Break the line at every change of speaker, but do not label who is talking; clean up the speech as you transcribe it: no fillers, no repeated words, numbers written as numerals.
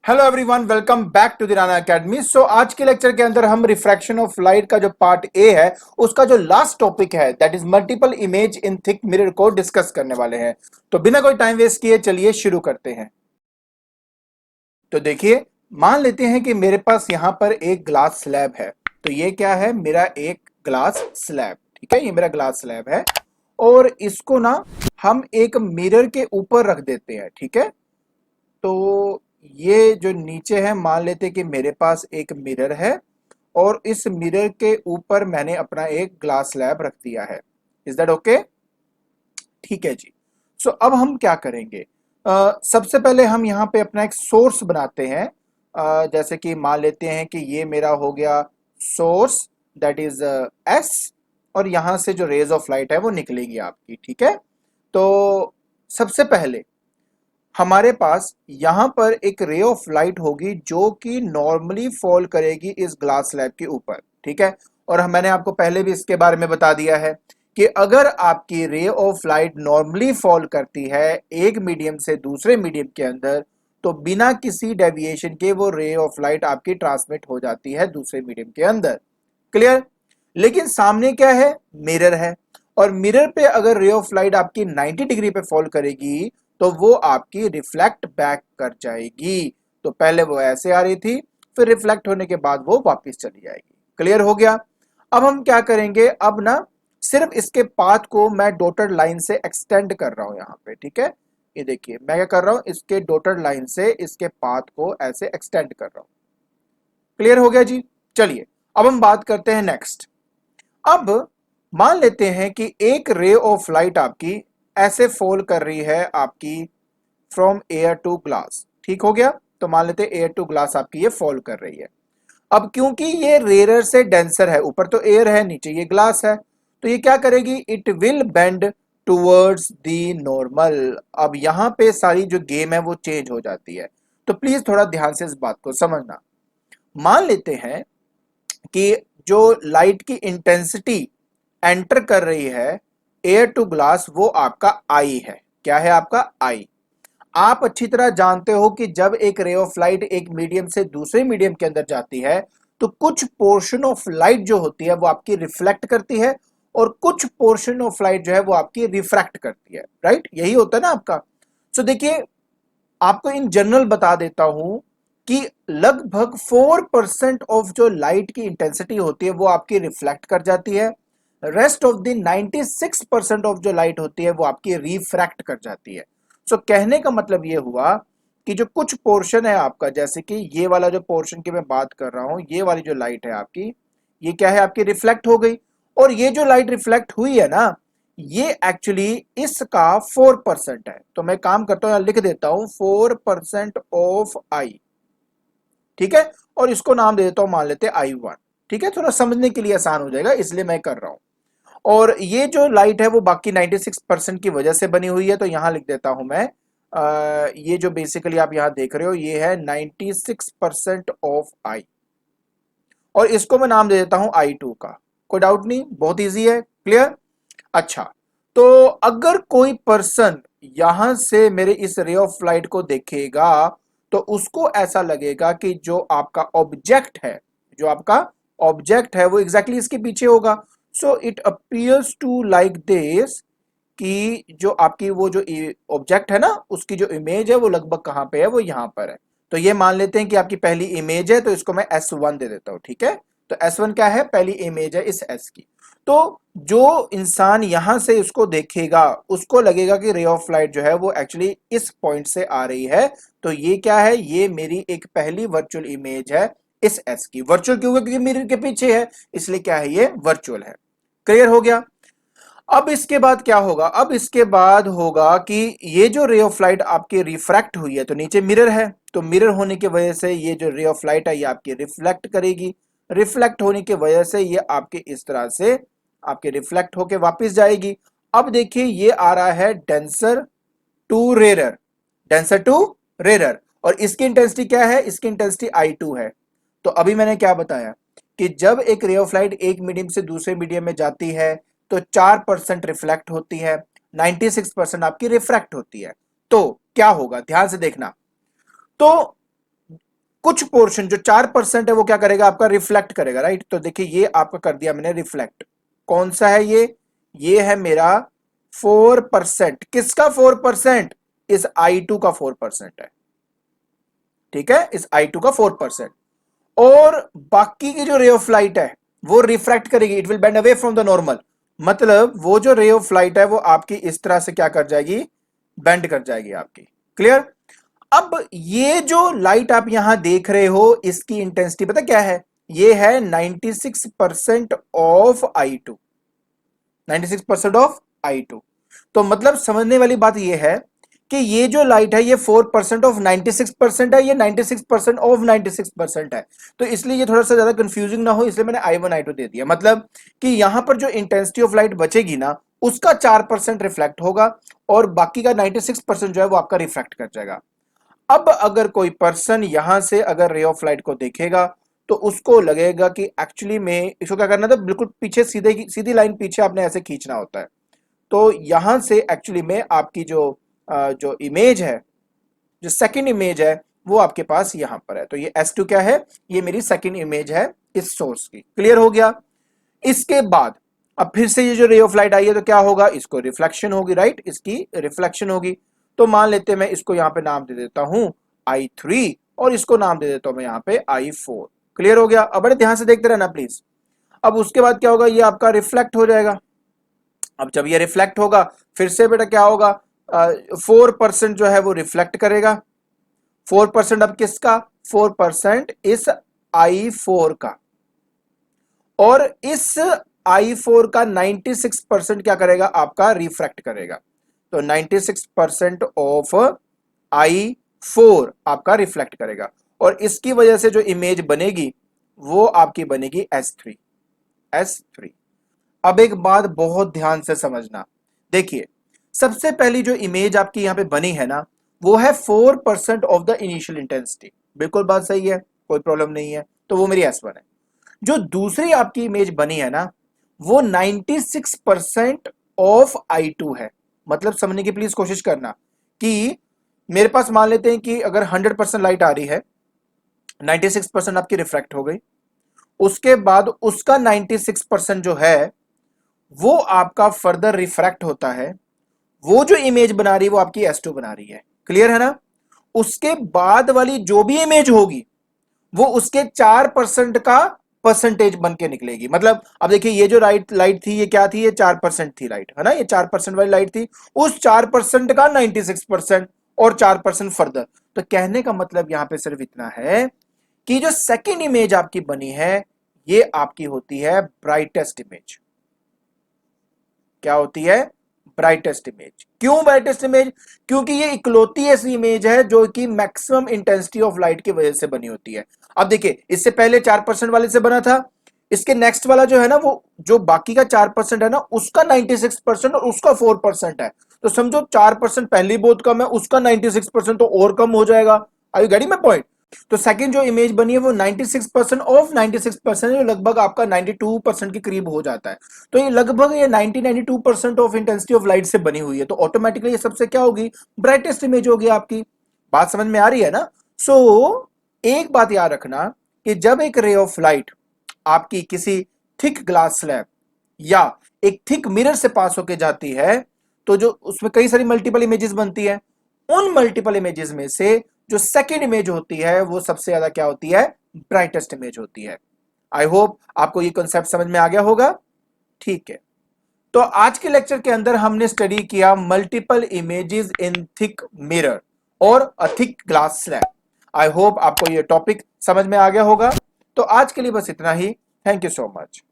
Hello everyone, welcome back to the Rana academy. So आज के lecture के अंदर हम रिफ्रैक्शन ऑफ लाइट का जो पार्ट ए है उसका जो लास्ट टॉपिक है that is multiple image in thick mirror को डिस्कस करने वाले हैं। तो बिना कोई टाइम वेस्ट किए चलिए शुरू करते हैं। तो देखिए, मान लेते हैं कि मेरे पास यहां पर एक ग्लास स्लैब है। तो ये क्या है? मेरा एक ग्लास स्लैब। ठीक है, ये मेरा ग्लास स्लैब है और इसको ना हम एक मिरर के ऊपर रख देते हैं। ठीक है, तो ये जो नीचे है, मान लेते कि मेरे पास एक मिरर है और इस मिरर के ऊपर मैंने अपना एक ग्लास स्लैब रख दिया है। Is that okay? ठीक है जी। सो अब हम क्या करेंगे? सबसे पहले हम यहाँ पे अपना एक सोर्स बनाते हैं। जैसे कि मान लेते हैं कि ये मेरा हो गया सोर्स, दैट इज एस, और यहाँ से जो रेज ऑफ लाइट है वो निकलेगी आपकी। ठीक है, तो सबसे पहले हमारे पास यहां पर एक रे ऑफ लाइट होगी जो कि नॉर्मली फॉल करेगी इस ग्लास स्लैब के ऊपर। ठीक है, और मैंने आपको पहले भी इसके बारे में बता दिया है कि अगर आपकी ray of light normally fall करती है एक मीडियम से दूसरे मीडियम के अंदर, तो बिना किसी डेविएशन के वो रे ऑफ लाइट आपकी ट्रांसमिट हो जाती है दूसरे मीडियम के अंदर। क्लियर? लेकिन सामने क्या है? मिरर है, और मिरर पे अगर रे ऑफ लाइट आपकी 90 डिग्री पे फॉल करेगी तो वो आपकी रिफ्लेक्ट बैक कर जाएगी। तो पहले वो ऐसे आ रही थी, फिर रिफ्लेक्ट होने के बाद वो वापस चली जाएगी। क्लियर हो गया? अब हम क्या करेंगे? अब ना सिर्फ इसके पाथ को मैं डॉटेड लाइन से एक्सटेंड कर रहा हूं यहाँ पे। ठीक है, ये देखिए मैं क्या कर रहा हूं, इसके डॉटेड लाइन से इसके पाथ को ऐसे एक्सटेंड कर रहा हूं। क्लियर हो गया जी? चलिए अब हम बात करते हैं नेक्स्ट। अब मान लेते हैं कि एक रे ऑफ लाइट आपकी ऐसे फॉल कर रही है आपकी फ्रॉम एयर टू ग्लास। ठीक हो गया? तो मान लेते हैं एयर टू ग्लास आपकी ये फॉल कर रही है। अब क्योंकि ये रेयर से डेंसर है, ऊपर तो एयर है, नीचे ये ग्लास है, तो ये क्या करेगी? It will bend towards the normal. अब यहां पे सारी जो गेम है वो चेंज हो जाती है। तो प्लीज थोड़ा ध्यान से इस बात को समझना। मान लेते हैं कि जो लाइट की इंटेंसिटी एंटर कर रही है एयर टू ग्लास वो आपका आई है। क्या है आपका? आई। आप अच्छी तरह जानते हो कि जब एक रे ऑफ लाइट एक मीडियम से दूसरे मीडियम के अंदर जाती है तो कुछ पोर्शन ऑफ लाइट जो होती है वो आपकी रिफ्लेक्ट करती है और कुछ पोर्शन ऑफ लाइट जो है वो आपकी रिफ्रैक्ट करती है। राइट? यही होता है ना आपका। सो देखिए, आपको इन जनरल बता देता हूं कि लगभग 4% ऑफ जो लाइट की इंटेंसिटी होती है वो आपकी रिफ्लेक्ट कर जाती है। रेस्ट ऑफ द 96% ऑफ जो लाइट होती है वो आपकी रिफ्रैक्ट कर जाती है। सो कहने का मतलब ये हुआ कि जो कुछ पोर्शन है आपका, जैसे कि ये वाला जो पोर्शन की मैं बात कर रहा हूं, ये वाली जो लाइट है आपकी, ये क्या है? आपकी रिफ्लेक्ट हो गई। और ये जो लाइट रिफ्लेक्ट हुई है ना, ये एक्चुअली इसका 4% है। तो मैं काम करता हूं, यहां लिख देता हूं 4% ऑफ आई। ठीक है, और इसको नाम दे देता हूं, मान लेते हैं I1। ठीक है, थोड़ा समझने के लिए आसान हो जाएगा इसलिए मैं कर रहा हूं। और ये जो लाइट है वो बाकी 96% की वजह से बनी हुई है, तो यहां लिख देता हूं मैं ये जो बेसिकली आप यहां देख रहे हो ये है 96% ऑफ आई, और इसको मैं नाम दे देता हूं I2 का। कोई डाउट नहीं, बहुत इजी है। क्लियर? अच्छा, तो अगर कोई पर्सन यहां से मेरे इस रे ऑफ लाइट को देखेगा तो उसको ऐसा लगेगा कि जो आपका ऑब्जेक्ट है, जो आपका ऑब्जेक्ट है वो एग्जैक्टली exactly इसके पीछे होगा। So it appears to like this कि जो आपकी वो जो ऑब्जेक्ट है ना उसकी जो इमेज है वो लगभग कहां पे है? वो यहां पर है। तो ये मान लेते हैं कि आपकी पहली इमेज है, तो इसको मैं S1 दे देता हूं। ठीक है, तो S1 क्या है? पहली इमेज है इस S की। तो जो इंसान यहां से उसको देखेगा उसको लगेगा कि रे ऑफ लाइट जो है वो एक्चुअली इस पॉइंट से आ रही है। तो ये क्या है? ये मेरी एक पहली वर्चुअल इमेज है इस S की। वर्चुअल क्यों? क्योंकि मिरर के पीछे है, इसलिए क्या है? ये वर्चुअल है। क्लियर हो गया? अब इसके बाद क्या होगा? अब इसके बाद होगा कि ये जो रे ऑफ लाइट आपकी रिफ्रैक्ट हुई है, तो नीचे मिरर है, तो मिरर होने की वजह से ये जो रे ऑफ लाइट है ये आपकी रिफ्लेक्ट करेगी। रिफ्लेक्ट होने की वजह से ये आपके इस तरह से आपके रिफ्लेक्ट होके वापस जाएगी। अब देखिए ये आ रहा है denser to rarer, denser to rarer, और इसकी इंटेंसिटी क्या है? इसकी इंटेंसिटी I2 है। तो अभी मैंने क्या बताया कि जब एक रे ऑफ लाइट एक मीडियम से दूसरे मीडियम में जाती है तो 4% रिफ्लेक्ट होती है, 96% आपकी रिफ्रैक्ट होती है। तो क्या होगा? ध्यान से देखना। तो कुछ पोर्शन जो 4% है वो क्या करेगा, आपका रिफ्लेक्ट करेगा, राइट। तो देखिए ये आपका कर दिया मैंने रिफ्लेक्ट। कौन सा है ये है मेरा 4%। किसका 4%? इस I2 का 4% है, ठीक है, इस I2 का 4%। और बाकी की जो रे ऑफ लाइट है वो रिफ्रैक्ट करेगी, it will bend away from the normal. मतलब वो जो रे ऑफ लाइट है वो आपकी इस तरह से क्या कर जाएगी, बेंड कर जाएगी आपकी। क्लियर। अब ये जो लाइट आप यहां देख रहे हो इसकी इंटेंसिटी पता क्या है, ये है 96% ऑफ I2, 96% ऑफ I2। तो मतलब समझने वाली बात ये है कि ये जो लाइट है ये 4% ऑफ 96% है, ये 96% ऑफ 96% है। तो इसलिए ये थोड़ा सा ज्यादा कंफ्यूजिंग ना हो इसलिए मैंने I1 I2 दे दिया। मतलब कि यहां पर जो इंटेंसिटी ऑफ लाइट बचेगी ना उसका 4% रिफ्लेक्ट होगा और बाकी का 96% जो है वो आपका रिफ्लेक्ट कर जाएगा। अब अगर कोई पर्सन यहां से अगर रे ऑफ लाइट को देखेगा तो उसको लगेगा कि एक्चुअली में इसको क्या करना था, बिल्कुल पीछे सीधे सीधी लाइन पीछे आपने ऐसे खींचना होता है। तो यहां से एक्चुअली में आपकी जो इमेज है, जो सेकंड इमेज है वो आपके पास यहां पर है। तो ये S2 क्या है, ये मेरी सेकंड इमेज है इस सोर्स की। क्लियर हो गया। इसके बाद अब फिर से ये जो रे ऑफ लाइट आई है तो क्या होगा, इसको रिफ्लेक्शन होगी, राइट, इसकी रिफ्लेक्शन होगी। तो मान लेते हैं मैं इसको यहां पे नाम दे देता हूं I3 और इसको नाम दे देता हूं मैं यहां पे I4। क्लियर हो गया। अब बड़े ध्यान से देखते रहना प्लीज। अब उसके बाद क्या होगा, ये आपका रिफ्लेक्ट हो जाएगा। अब जब ये रिफ्लेक्ट होगा फिर से बेटा क्या होगा, 4% जो है वो रिफ्लेक्ट करेगा। 4% अब किसका, 4% इस I4 का, और इस I4 का 96% क्या करेगा, आपका रिफ्रैक्ट करेगा। तो 96% ऑफ I4 आपका रिफ्लेक्ट करेगा और इसकी वजह से जो इमेज बनेगी वो आपकी बनेगी S3। अब एक बात बहुत ध्यान से समझना, देखिए सबसे पहली जो इमेज आपकी यहां पे बनी है ना वो है 4% ऑफ द इनिशियल इंटेंसिटी। बिल्कुल बात सही है, कोई प्रॉब्लम नहीं है, तो वो मेरी S1 है। जो दूसरी आपकी इमेज बनी है ना वो 96% ऑफ I2 है। मतलब समझने की प्लीज कोशिश करना कि मेरे पास मान लेते हैं कि अगर 100% लाइट आ रही है, 96% आपकी रिफ्रैक्ट हो गई, उसके बाद उसका 96% जो है वो आपका फर्दर रिफ्रैक्ट होता है। वो जो इमेज बना रही है वो आपकी S2 बना रही है। क्लियर है ना। उसके बाद वाली जो भी इमेज होगी वो उसके 4% का परसेंटेज बन के निकलेगी। मतलब अब देखिए ये जो लाइट थी ये क्या थी, ये 4% थी लाइट, है ना, ये 4% वाली लाइट थी, उस 4% का 96% और 4% फर्दर। तो कहने का मतलब यहां पे सिर्फ इतना है कि जो सेकेंड इमेज आपकी बनी है ये आपकी होती है ब्राइटेस्ट इमेज। क्या होती है, ब्राइटेस्ट इमेज। क्यों ब्राइटेस्ट इमेज, क्योंकि ये इकलौती ऐसी इमेज है जो कि मैक्सिमम इंटेंसिटी ऑफ लाइट की वजह से बनी होती है। अब देखिए इससे पहले 4% वाले से बना था, इसके नेक्स्ट वाला जो है ना वो जो बाकी का 4% है ना उसका 96% और उसका 4% है। तो समझो 4% पहली बहुत कम है, उसका 96% तो और कम हो जाएगा। आई यू गेटिंग माय पॉइंट। तो सेकंड जो इमेज बनी है वो 96% ऑफ 96% है, लगभग आपका 92% के करीब हो जाता है। तो ये लगभग ये 92% ऑफ इंटेंसिटी ऑफ लाइट से बनी हुई है, तो ऑटोमेटिकली ये सबसे क्या होगी, ब्राइटेस्ट इमेज होगी आपकी। बात समझ में आ रही है ना। सो एक बात याद रखना कि जब एक रे ऑफ लाइट आपकी किसी थिक ग्लास स्लैब या एक थिक मिरर से पास होके जाती है तो जो उसमें कई सारी मल्टीपल इमेजेस बनती है, उन मल्टीपल इमेजेस में से जो सेकेंड इमेज होती है वो सबसे ज्यादा क्या होती है, ब्राइटेस्ट इमेज होती है। आई होप आपको ये कॉन्सेप्ट समझ में आ गया होगा। ठीक है। तो आज के लेक्चर के अंदर हमने स्टडी किया multiple images in thick mirror और a thick glass slab. I hope आपको ये टॉपिक समझ में आ गया होगा। तो आज के लिए बस इतना ही। Thank you so much.